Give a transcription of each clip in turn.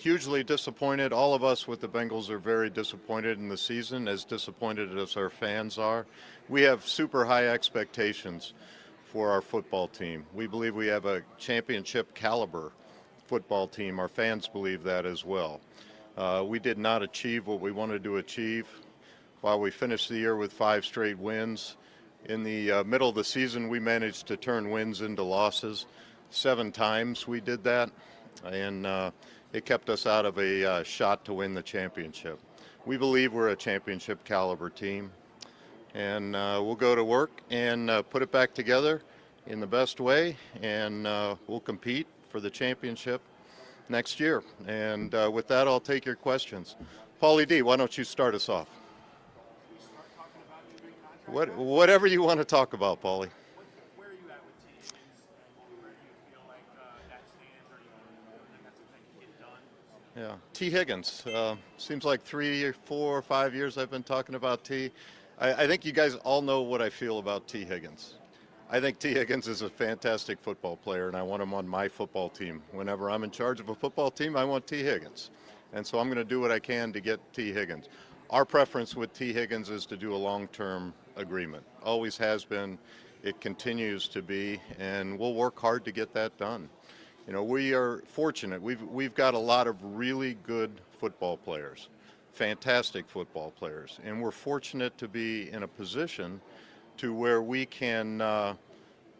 Hugely disappointed. All of us with the Bengals are very disappointed in the season, as disappointed as our fans are. We have super high expectations for our football team. We believe we have a championship caliber football team. Our fans believe that as well. We did not achieve what we wanted to achieve. While we finished the year with 5 straight wins, in the middle of the season we managed to turn wins into losses. 7 times we did that, and it kept us out of a shot to win the championship. We believe we're a championship caliber team, and we'll go to work and put it back together in the best way, and we'll compete for the championship next year. And with that, I'll take your questions. Paulie D, why don't you start us off? Whatever you want to talk about, Paulie. Where are you at with T? Where do you feel like that stands? Are you think that's something you get done? Yeah, T. Higgins. Seems like 3 or 4 or 5 years I've been talking about T. I think you guys all know what I feel about T. Higgins. I think T. Higgins is a fantastic football player, and I want him on my football team. Whenever I'm in charge of a football team, I want T. Higgins. And so I'm going to do what I can to get T. Higgins. Our preference with T. Higgins is to do a long-term agreement. Always has been. It continues to be, and we'll work hard to get that done. You know, we are fortunate. We've got a lot of really good football players, fantastic football players, and we're fortunate to be in a position to where we can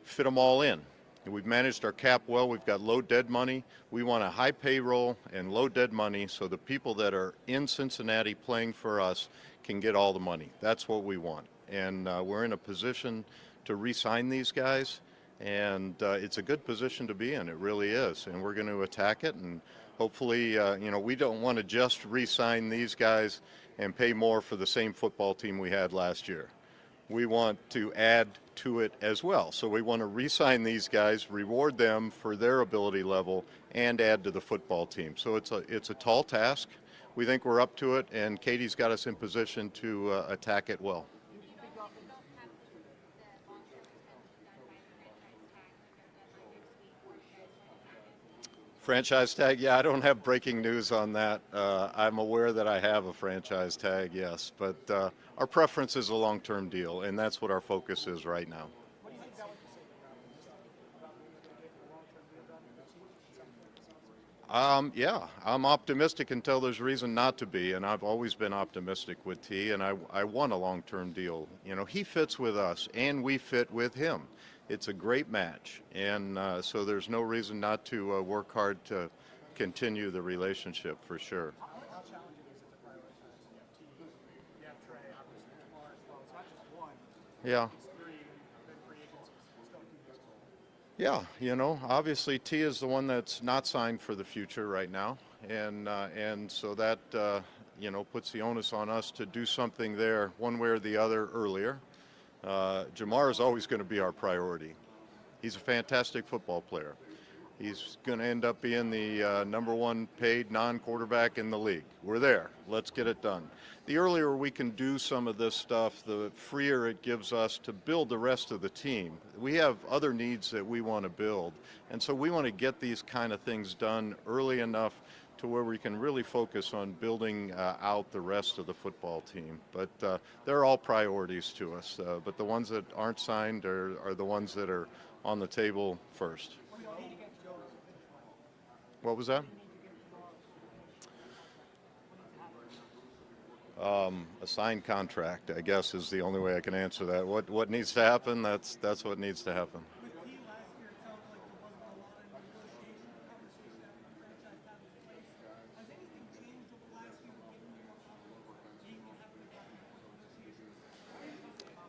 fit them all in. We've managed our cap well. We've got low dead money. We want a high payroll and low dead money so the people that are in Cincinnati playing for us can get all the money. That's what we want. And we're in a position to re-sign these guys, and it's a good position to be in. It really is. And we're going to attack it, and hopefully, you know, we don't want to just re-sign these guys and pay more for the same football team we had last year. We want to add to it as well. So we want to re-sign these guys, reward them for their ability level, and add to the football team. So it's a tall task. We think we're up to it, and Katie's got us in position to attack it well. Franchise tag, yeah, I don't have breaking news on that. I'm aware that I have a franchise tag, yes, but our preference is a long-term deal, and that's what our focus is right now. What do you think that would say about the long-term deal? Yeah, I'm optimistic until there's reason not to be, and I've always been optimistic with T, and I want a long-term deal. You know, he fits with us, and we fit with him. It's a great match, and so there's no reason not to work hard to continue the relationship for sure. How challenging is it to prioritize? You have T, you have Trey, obviously Marr as well. It's not just one. Yeah. It's 3, then free agencies. Still keep this goal. Yeah, you know, obviously T is the one that's not signed for the future right now, and so that you know, puts the onus on us to do something there one way or the other earlier. Jamar is always going to be our priority. He's a fantastic football player. He's going to end up being the #1 paid non-quarterback in the league. We're there. Let's get it done. The earlier we can do some of this stuff, the freer it gives us to build the rest of the team. We have other needs that we want to build, and so we want to get these kind of things done early enough to where we can really focus on building out the rest of the football team. But they're all priorities to us. But the ones that aren't signed are the ones that are on the table first. What was that? A signed contract, I guess, is the only way I can answer that. What needs to happen? That's what needs to happen.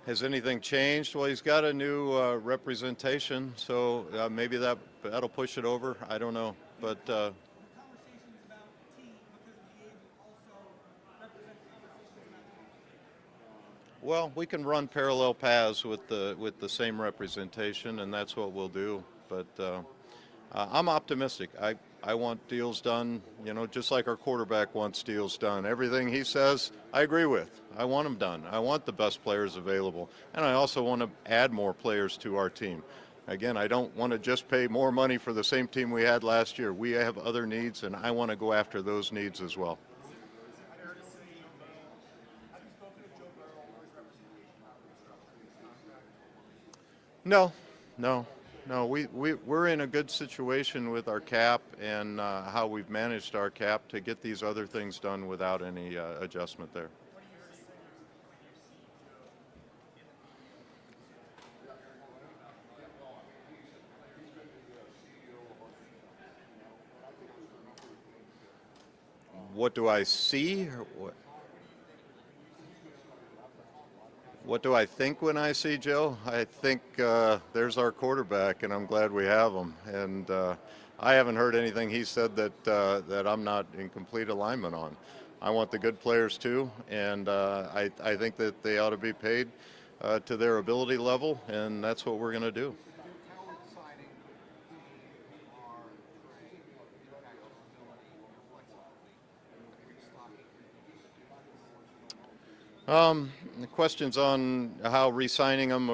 Has anything changed? Well, he's got a new representation, so maybe that'll push it over. I don't know, but well, we can run parallel paths with the same representation, and that's what we'll do. But I'm optimistic. I want deals done, you know, just like our quarterback wants deals done. Everything he says, I agree with. I want them done. I want the best players available. And I also want to add more players to our team. Again, I don't want to just pay more money for the same team we had last year. We have other needs, and I want to go after those needs as well. No, no, no. We're in a good situation with our cap and how we've managed our cap to get these other things done without any adjustment there. What do I see? What do I think when I see Joe? I think there's our quarterback, and I'm glad we have him. And I haven't heard anything he said that I'm not in complete alignment on. I want the good players too, and I think that they ought to be paid to their ability level, and that's what we're going to do. The questions on how re-signing them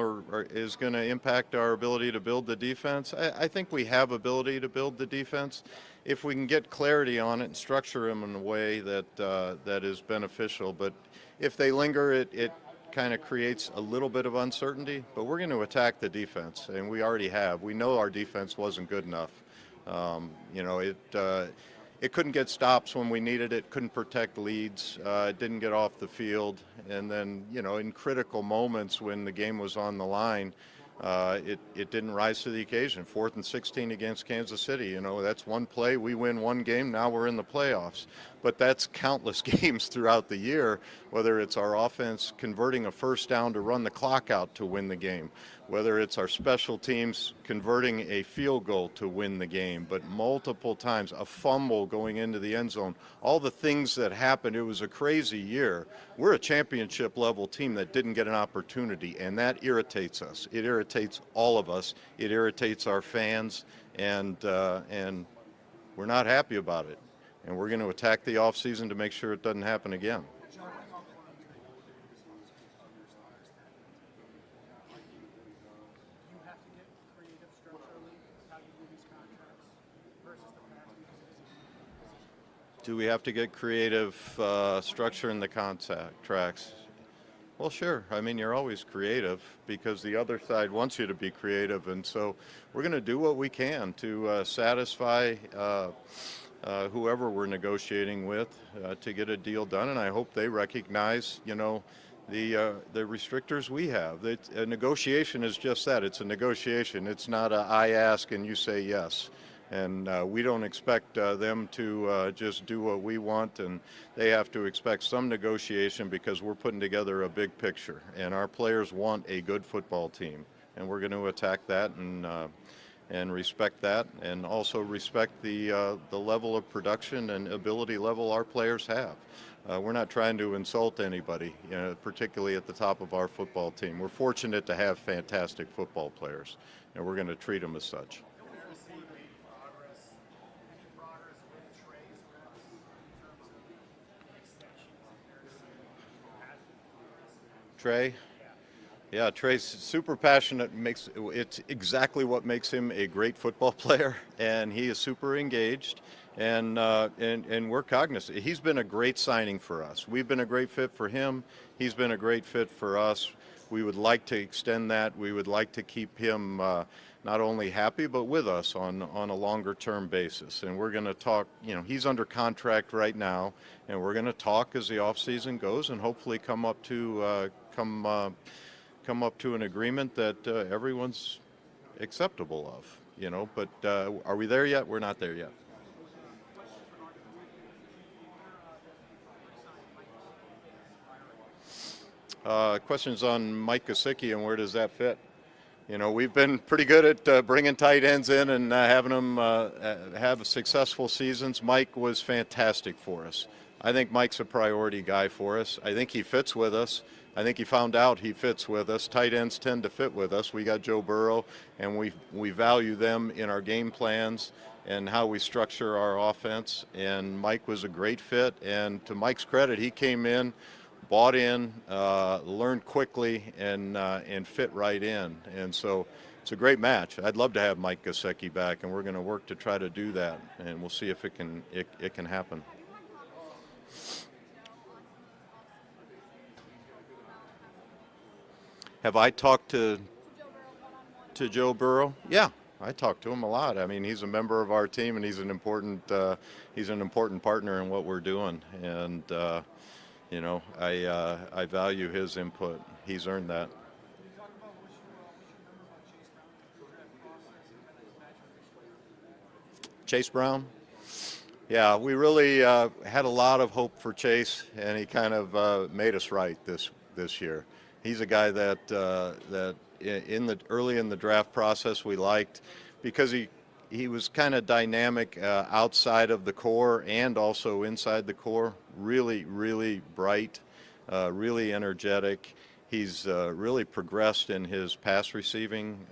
is going to impact our ability to build the defense. I think we have ability to build the defense if we can get clarity on it and structure them in a way that is beneficial. But if they linger, it kind of creates a little bit of uncertainty. But we're going to attack the defense, and we already have. We know our defense wasn't good enough. It couldn't get stops when we needed it, couldn't protect leads, it didn't get off the field. And then, in critical moments when the game was on the line, it didn't rise to the occasion. 4th and 16 against Kansas City, that's one play, we win one game, now we're in the playoffs. But that's countless games throughout the year, whether it's our offense converting a first down to run the clock out to win the game, whether it's our special teams converting a field goal to win the game, but multiple times, a fumble going into the end zone, all the things that happened. It was a crazy year. We're a championship level team that didn't get an opportunity, and that irritates us. It irritates all of us. It irritates our fans, and we're not happy about it. And we're going to attack the offseason to make sure it doesn't happen again. Do we have to get creative structure in the contracts? Well, sure. I mean, you're always creative because the other side wants you to be creative. And so we're going to do what we can to satisfy whoever we're negotiating with to get a deal done. And I hope they recognize, the restrictors we have. A negotiation is just that. It's a negotiation. It's not I ask and you say yes. And we don't expect them to just do what we want, and they have to expect some negotiation because we're putting together a big picture. And our players want a good football team, and we're going to attack that and respect that, and also respect the level of production and ability level our players have. We're not trying to insult anybody, particularly at the top of our football team. We're fortunate to have fantastic football players, and we're going to treat them as such. Trey? Yeah, Trey's super passionate. It's exactly what makes him a great football player, and he is super engaged, and we're cognizant. He's been a great signing for us. We've been a great fit for him. He's been a great fit for us. We would like to extend that. We would like to keep him not only happy but with us on a longer term basis. And we're going to talk. He's under contract right now, and we're going to talk as the off season goes, and hopefully come up to an agreement that everyone's acceptable of. But are we there yet? We're not there yet. Questions on Mike Gesicki and where does that fit? We've been pretty good at bringing tight ends in and having them have successful seasons. Mike was fantastic for us. I think Mike's a priority guy for us. I think he fits with us. I think he found out he fits with us. Tight ends tend to fit with us. We got Joe Burrow, and we value them in our game plans and how we structure our offense. And Mike was a great fit. And to Mike's credit, he came in, bought in, learned quickly, and fit right in. And so it's a great match. I'd love to have Mike Gesicki back, and we're going to work to try to do that, and we'll see if it can happen. Have I talked to Joe Burrow? Yeah, I talk to him a lot. I mean, he's a member of our team, and he's an important partner in what we're doing. And I value his input. He's earned that. Chase Brown. Yeah, we really had a lot of hope for Chase, and he kind of made us right this year. He's a guy that early in the draft process we liked because he was kind of dynamic outside of the core and also inside the core. Really, really bright, really energetic. He's really progressed in his pass receiving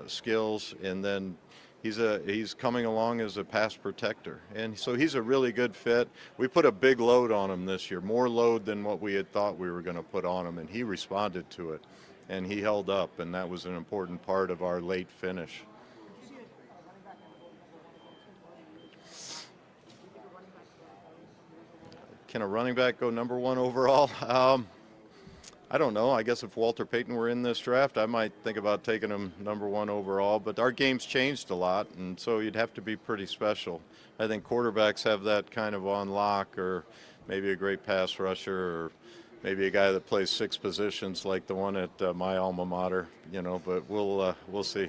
skills, and then he's coming along as a pass protector, and so he's a really good fit. We put a big load on him this year, more load than what we had thought we were going to put on him, and he responded to it, and he held up, and that was an important part of our late finish. Can a running back go number one overall? I don't know. I guess if Walter Payton were in this draft, I might think about taking him number one overall. But our game's changed a lot, and so you'd have to be pretty special. I think quarterbacks have that kind of on lock, or maybe a great pass rusher, or maybe a guy that plays 6 positions like the one at my alma mater. But we'll see.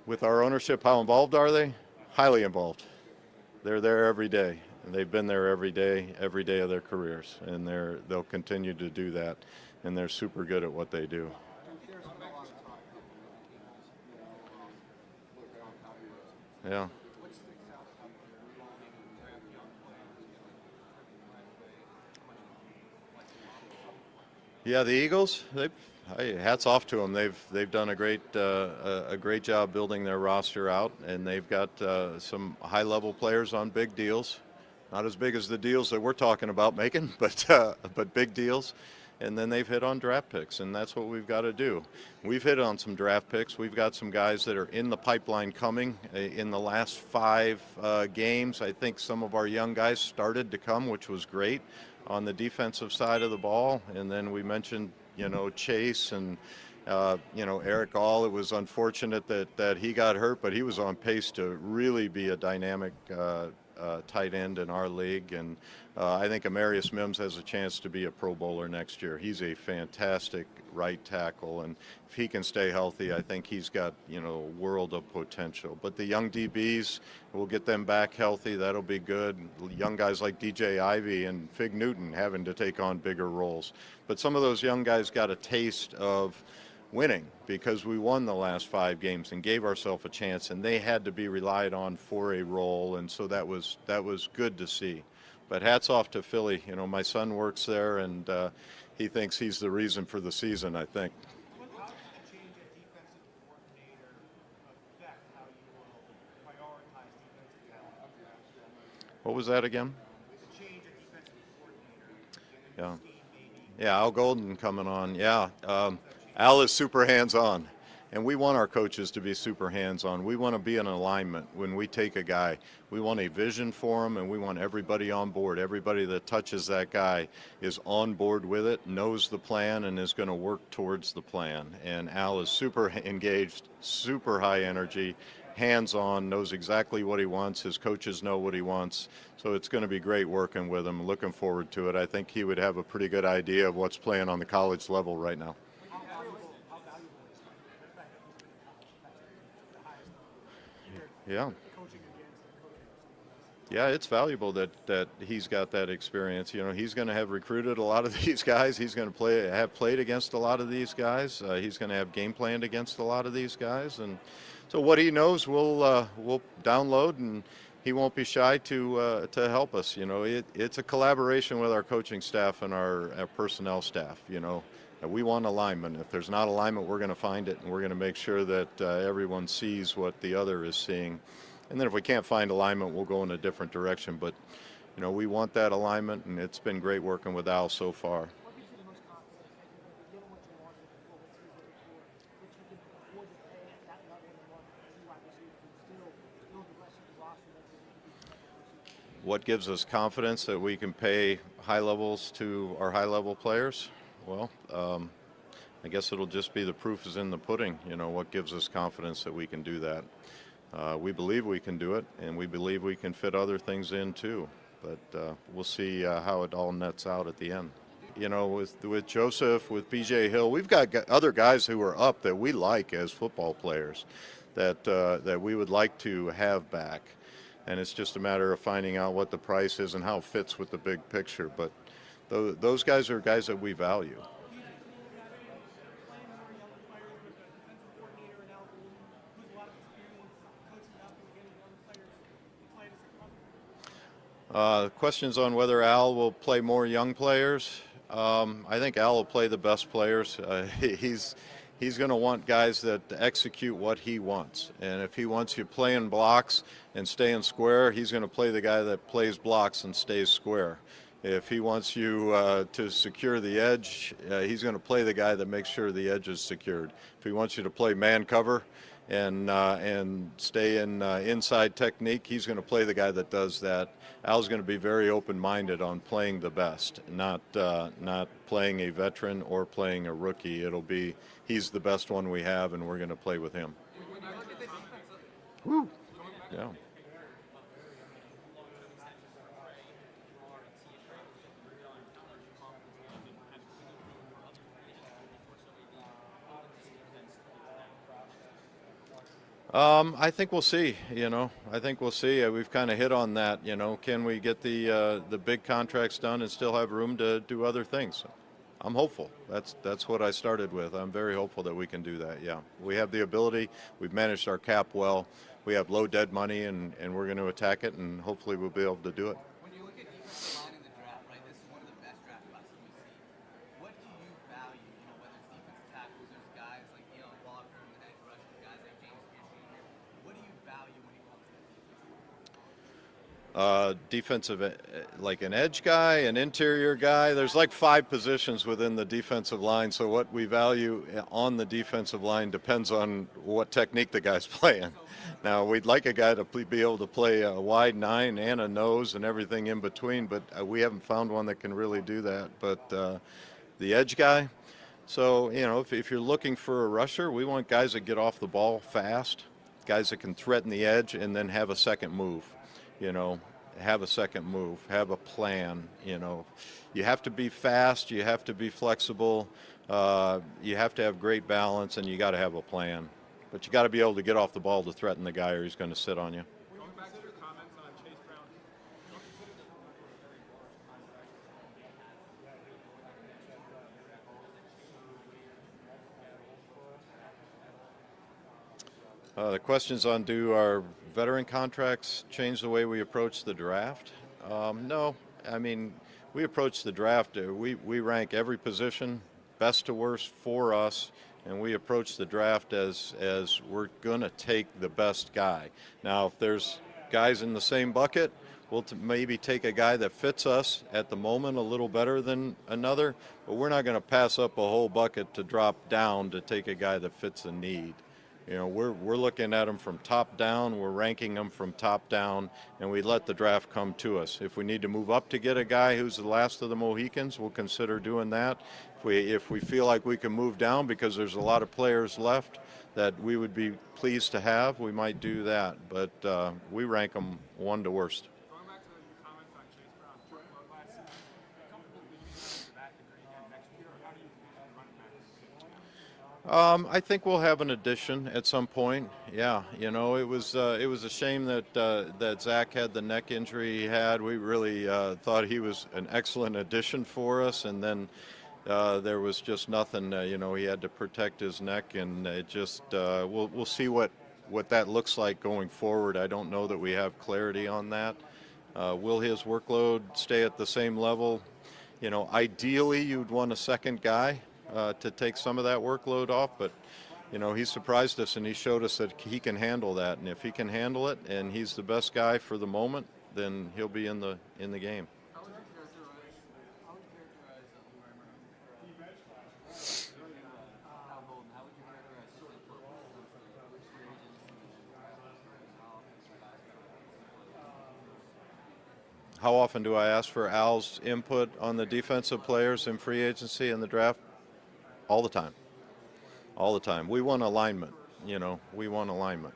With our ownership, how involved are they? Highly involved. They're there every day, and they've been there every day of their careers, and they'll continue to do that, and they're super good at what they do. Yeah. Yeah, the Eagles. Hats off to them. They've done a great job building their roster out, and they've got some high-level players on big deals. Not as big as the deals that we're talking about making, but big deals. And then they've hit on draft picks, and that's what we've got to do. We've hit on some draft picks. We've got some guys that are in the pipeline coming. In the last 5 games, I think some of our young guys started to come, which was great on the defensive side of the ball. And then we mentioned Chase and Eric All. It was unfortunate that he got hurt, but he was on pace to really be a dynamic tight end in our league. And I think Amarius Mims has a chance to be a Pro Bowler next year. He's a fantastic right tackle, and if he can stay healthy, I think he's got a world of potential. But the young DBs, we'll get them back healthy. That'll be good. Young guys like DJ Ivey and Fig Newton having to take on bigger roles. But some of those young guys got a taste of winning because we won the last 5 games and gave ourselves a chance, and they had to be relied on for a role, and so that was good to see. But hats off to Philly. My son works there, and he thinks he's the reason for the season, I think. How does the change at defensive coordinator affect how you will prioritize defensive talent? What was that again? The change at defensive coordinator. Yeah, Al Golden coming on. Yeah, Al is super hands-on, and we want our coaches to be super hands-on. We want to be in alignment when we take a guy. We want a vision for him, and we want everybody on board. Everybody that touches that guy is on board with it, knows the plan, and is going to work towards the plan. And Al is super engaged, super high energy, hands-on, knows exactly what he wants. His coaches know what he wants. So it's going to be great working with him. Looking forward to it. I think he would have a pretty good idea of what's playing on the college level right now. Yeah. Yeah, it's valuable that he's got that experience. He's going to have recruited a lot of these guys. He's going to have played against a lot of these guys. He's going to have game planned against a lot of these guys, and so what he knows, we'll download, and he won't be shy to help us. It's a collaboration with our coaching staff and our personnel staff. We want alignment. If there's not alignment, we're going to find it, and we're going to make sure that everyone sees what the other is seeing. And then if we can't find alignment, we'll go in a different direction. But we want that alignment, and it's been great working with Al so far. What gives you the most confidence that you can be given what you wanted before what he's looking for, that you can afford to pay at that level and want two wide receivers and still build the rest of the roster that you need to be competitive? What gives us confidence that we can pay high levels to our high-level players? Well, I guess it'll just be the proof is in the pudding. What gives us confidence that we can do that? We believe we can do it, and we believe we can fit other things in too. But we'll see how it all nets out at the end. With Joseph, with B.J. Hill, we've got other guys who are up that we like as football players that we would like to have back. And it's just a matter of finding out what the price is and how it fits with the big picture. But those guys are guys that we value. Questions on whether Al will play more young players. I think Al will play the best players. He's going to want guys that execute what he wants. And if he wants you playing blocks and staying square, he's going to play the guy that plays blocks and stays square. If he wants you to secure the edge, he's going to play the guy that makes sure the edge is secured. If he wants you to play man cover and stay in inside technique, he's going to play the guy that does that. Al's going to be very open-minded on playing the best, not playing a veteran or playing a rookie. It'll be he's the best one we have, and we're going to play with him. Woo. Yeah. I think we'll see. I think we'll see. We've kind of hit on that. Can we get the big contracts done and still have room to do other things? I'm hopeful. That's what I started with. I'm very hopeful that we can do that. Yeah, we have the ability. We've managed our cap well. We have low dead money, and we're going to attack it, and hopefully we'll be able to do it. When you look at defensive line in the draft, right, this is one of the best draft classes we've seen. What do you value, whether it's defensive tackles, there's guys like Walker and the edge rushers, guys like James Pierce Jr. What do you value when it comes to Defensive, like an edge guy, an interior guy. There's like 5 positions within the defensive line, so what we value on the defensive line depends on what technique the guy's playing. Now, we'd like a guy to be able to play a wide 9 and a nose and everything in between, but we haven't found one that can really do that. But the edge guy, so, if you're looking for a rusher, we want guys that get off the ball fast, guys that can threaten the edge and then have a second move. Have a second move, have a plan. You have to be fast, you have to be flexible, you have to have great balance, and you got to have a plan. But you got to be able to get off the ball to threaten the guy, or he's going to sit on you. Going back to your comments on Chase Brown, don't consider the number a very large contract. The questions on do our veteran contracts change the way we approach the draft? No. I mean, we approach the draft, we rank every position best to worst for us, and we approach the draft as we're going to take the best guy. Now, if there's guys in the same bucket, we'll maybe take a guy that fits us at the moment a little better than another, but we're not going to pass up a whole bucket to drop down to take a guy that fits a need. We're looking at them from top down, we're ranking them from top down, and we let the draft come to us. If we need to move up to get a guy who's the last of the Mohicans, we'll consider doing that. If we feel like we can move down because there's a lot of players left that we would be pleased to have, we might do that. But we rank them 1 to worst. Going back to your comments on Chase Brown's workload last season, comfortable leaving back in there again next year, or how do you run back? I think we'll have an addition at some point. Yeah, it was a shame that Zach had the neck injury he had. We really thought he was an excellent addition for us, and then there was just nothing. He had to protect his neck, and it just we'll see what that looks like going forward. I don't know that we have clarity on that. Will his workload stay at the same level? Ideally, you'd want a second guy to take some of that workload off, but he surprised us and he showed us that he can handle that, and if he can handle it and he's the best guy for the moment, then he'll be in the game. How would you characterize Lou Reimer? How would you characterize his input when it comes to free agency and how How often do I ask for Al's input on the defensive players in free agency and the draft? All the time. All the time. We want alignment. We want alignment.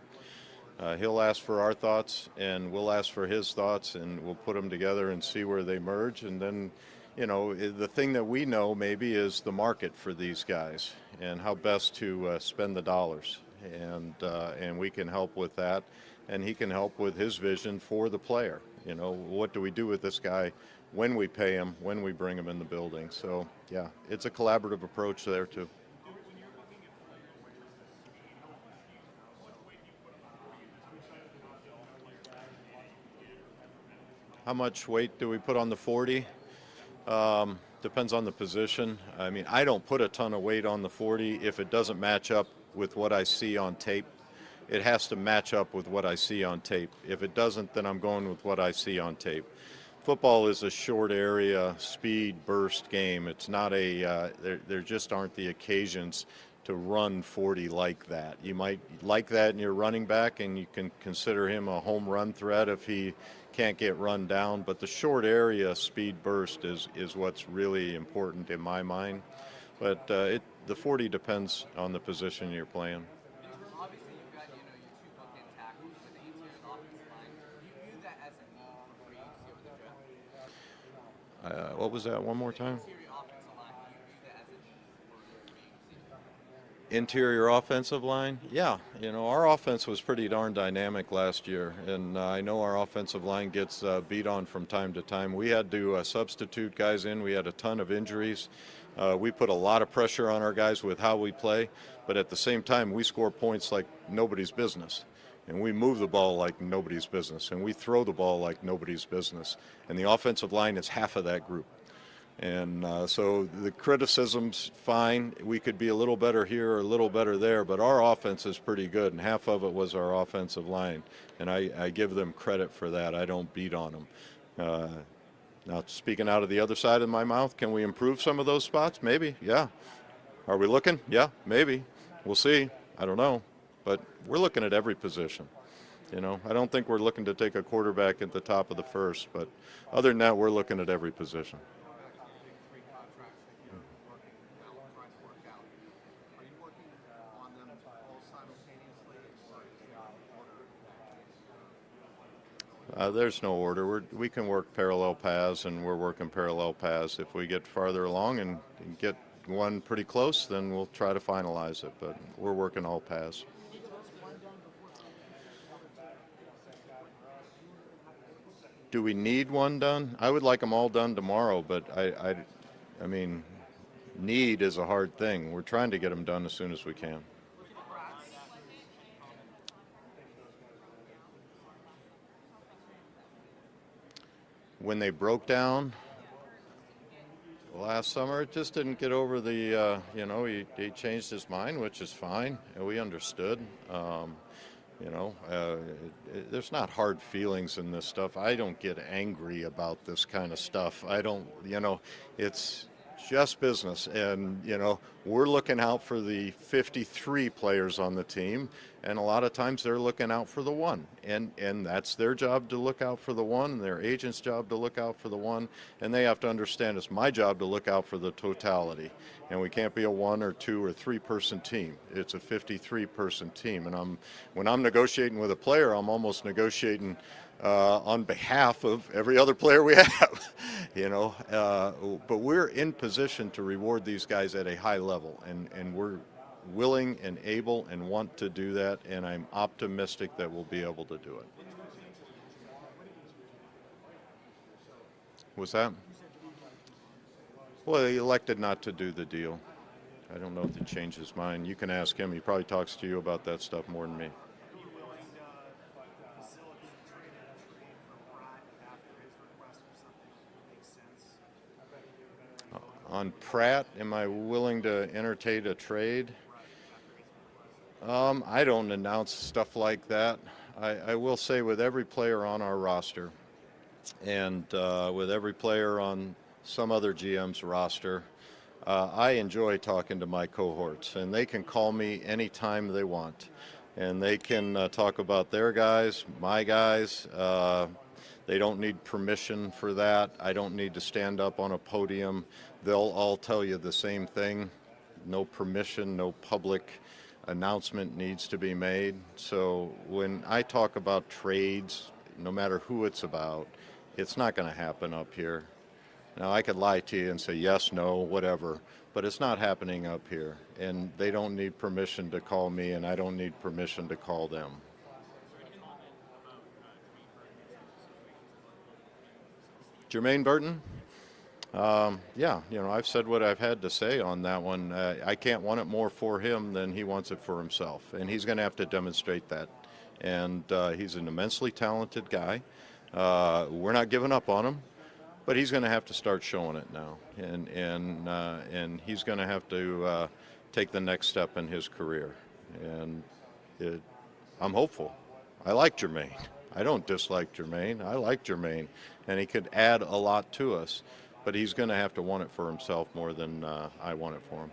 He'll ask for our thoughts, and we'll ask for his thoughts, and we'll put them together and see where they merge. And then, the thing that we know maybe is the market for these guys and how best to spend the dollars. And we can help with that, and he can help with his vision for the player. What do we do with this guy when we pay him, when we bring him in the building? So, yeah, it's a collaborative approach there, too. How much weight do we put on the 40? Depends on the position. I mean, I don't put a ton of weight on the 40 if it doesn't match up with what I see on tape. It has to match up with what I see on tape. If it doesn't, then I'm going with what I see on tape. Football is a short area, speed, burst game. It's not there just aren't the occasions to run 40 like that. You might like that in your running back, and you can consider him a home run threat if he can't get run down. But the short area speed burst is what's really important in my mind. But the 40 depends on the position you're playing. obviously you've got your two bookend tackles with the interior of the offensive line. Do you view that as a need for free agency over the draft? What was that? One more time? Interior offensive line. Do you view that as a need for free agency? Interior offensive line? Yeah, our offense was pretty darn dynamic last year, and I know our offensive line gets beat on from time to time. We had to substitute guys in. We had a ton of injuries. We put a lot of pressure on our guys with how we play, but at the same time, we score points like nobody's business. And we move the ball like nobody's business, and we throw the ball like nobody's business. And the offensive line is half of that group. And so the criticism's fine. We could be a little better here or a little better there, but our offense is pretty good, and half of it was our offensive line. And I give them credit for that. I don't beat on them. Now, speaking out of the other side of my mouth, can we improve some of those spots? Maybe, yeah. Are we looking? Yeah, maybe. We'll see. I don't know. But we're looking at every position. I don't think we're looking to take a quarterback at the top of the first, but other than that, we're looking at every position. There's no order. We can work parallel paths, and we're working parallel paths. If we get farther along and get one pretty close, then we'll try to finalize it. But we're working all paths. Do we need one done? I would like them all done tomorrow, but I mean, need is a hard thing. We're trying to get them done as soon as we can. When they broke down last summer, it just didn't get over the, he changed his mind, which is fine. And we understood. There's not hard feelings in this stuff. I don't get angry about this kind of stuff. I don't, it's just business. And, we're looking out for the 53 players on the team. And a lot of times they're looking out for the one. And that's their job to look out for the one, and their agent's job to look out for the one. And they have to understand it's my job to look out for the totality. And we can't be a 1 or 2 or 3 person team. It's a 53 person team. And when I'm negotiating with a player, I'm almost negotiating on behalf of every other player we have, but we're in position to reward these guys at a high level, and we're willing and able and want to do that, and I'm optimistic that we'll be able to do it. What's that? Well, he elected not to do the deal. I don't know if he changed his mind. You can ask him. He probably talks to you about that stuff more than me. On Pratt, am I willing to entertain a trade? I don't announce stuff like that. I will say with every player on our roster, and with every player on some other GM's roster, I enjoy talking to my cohorts, and they can call me anytime they want. And they can talk about their guys, my guys. They don't need permission for that. I don't need to stand up on a podium. They'll all tell you the same thing. No permission, no public announcement needs to be made. So when I talk about trades, no matter who it's about, it's not going to happen up here. Now, I could lie to you and say yes, no, whatever, but it's not happening up here. And they don't need permission to call me, and I don't need permission to call them. Jermaine Burton? Yeah, I've said what I've had to say on that one. I can't want it more for him than he wants it for himself, and he's going to have to demonstrate that. And he's an immensely talented guy. We're not giving up on him, but he's going to have to start showing it now, and he's going to have to take the next step in his career. And I'm hopeful. I like Jermaine. I don't dislike Jermaine. I like Jermaine, and he could add a lot to us, but he's going to have to want it for himself more than I want it for him.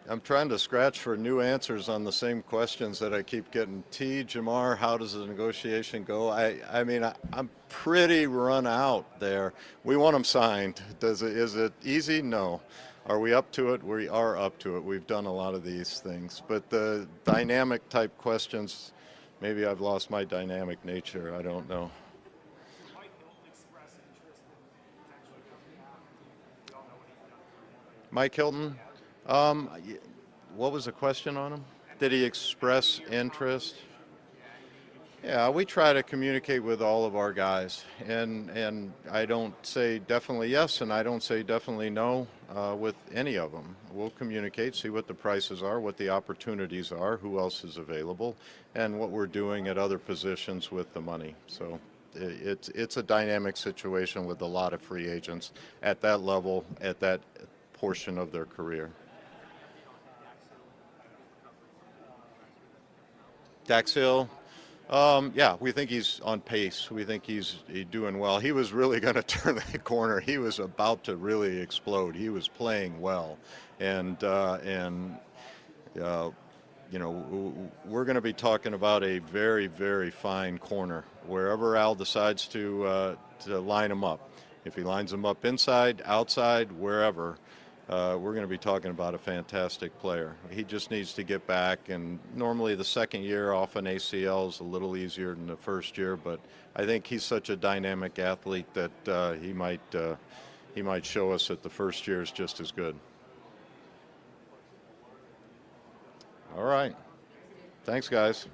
I'm trying to scratch for new answers on the same questions that I keep getting. Jamar, how does the negotiation go? I'm pretty run out there. We want them signed. Is it easy? No. Are we up to it? We are up to it. We've done a lot of these things. But the dynamic type questions, maybe I've lost my dynamic nature. I don't know. Mike Hilton? What was the question on him? Did he express interest? Yeah, we try to communicate with all of our guys, and I don't say definitely yes, and I don't say definitely no with any of them. We'll communicate, see what the prices are, what the opportunities are, who else is available, and what we're doing at other positions with the money. So it's a dynamic situation with a lot of free agents at that level, at that portion of their career. Dax Hill, yeah, we think he's on pace. We think he's doing well. He was really going to turn that corner. He was about to really explode. He was playing well, and we're going to be talking about a very, very fine corner wherever Al decides to line him up. If he lines him up inside, outside, wherever. We're going to be talking about a fantastic player. He just needs to get back, and normally the second year off an ACL is a little easier than the first year, but I think he's such a dynamic athlete that he might show us that the first year is just as good. All right. Thanks, guys.